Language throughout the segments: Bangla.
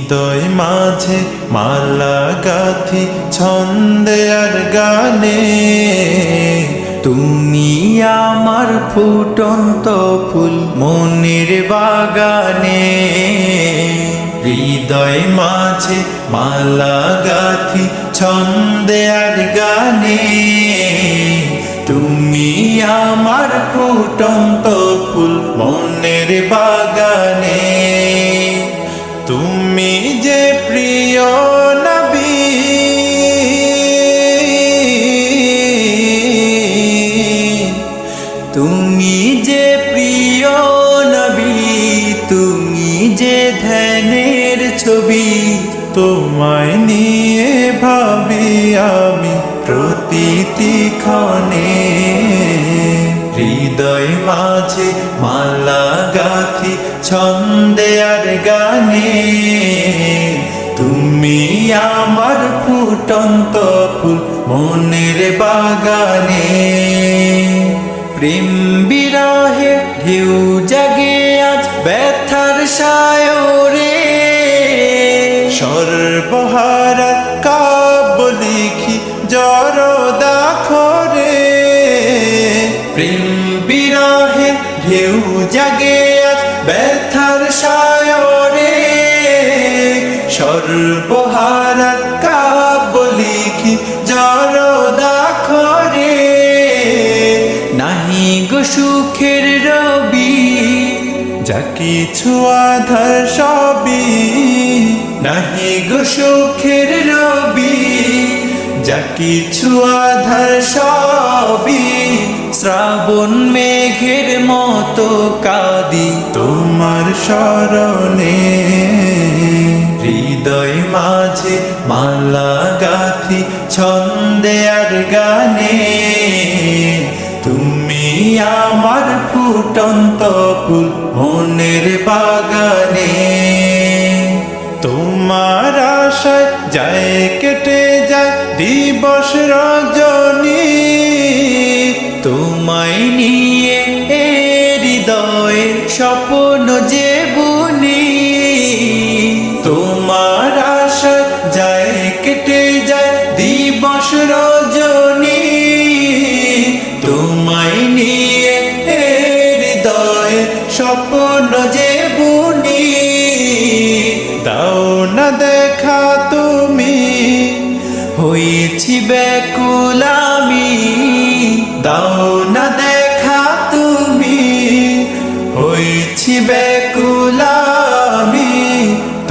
হৃদয় মাঝে মালা গাথি ছন্দে আর গানে, তুমি আমার ফুটন্ত ফুল মনের বাগানে। হৃদয় মাঝে মালা গাথি ছন্দে আর গানে, তুমি আমার ফুটন্ত ফুল মনের বাগানে। তুমি যে প্রিয় নবী, তুমি যে প্রিয় নবী, তুমি যে ধ্যানের ছবি। তোমায় নিয়ে ভাবি আমি প্রতিটি ক্ষণে। হৃদয় মাঝে মালা গাথি ছন্দে আর গানে, তুমি আমার ফুটন্ত ফুল মনের বাগানে। প্রেম বিরহে ঢেউ জাগে আজ ব্যথার সায়রে, সর্বহারা কাব্য লিখি জড়দাখরে। প্রেম বিরহে ঢেউ জাগে আজ ব্যথার সায়রে, সর্বহারা কাব্য লিখি জড়দাখরে। নাহি গো সুখের রবি, যা কিছু আধার সবই, নাহি গো সুখের রবি, যা কিছু আধার সবই। শ্রাবণ মেঘের মতো কাঁদি তোমার স্মরণে। হৃদয় মাঝে মালা গাথি ছন্দে আর গানে, তুমি আমার ফুটন্ত ফুল মনের বাগানে। তোমার আশায় যায় কেটে যায় দিবস রজনী, তোমায় নিয়ে এ হৃদয়ে স্বপ্ন যে বুনি। তোমার আশায় যায় কেটে যায় দিবস রজনী, তোমায় নিয়ে এ হৃদয়ে স্বপ্ন যে বুনি। দাও না দেখা তুমি, হয়েছি ব্যাকুল আমি, দাও না দেখা তুমি, হয়েছি ব্যাকুল আমি।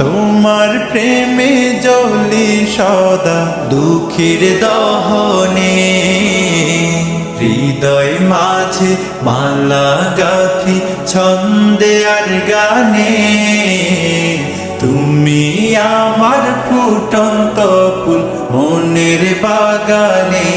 তোমার প্রেমে জ্বলি সদা দুঃখের দহনে। হৃদয় মাঝে মালা গাথি ছন্দে আর গানে, তুমি আমার ফুটন্ত ফুল মনের বাগানে।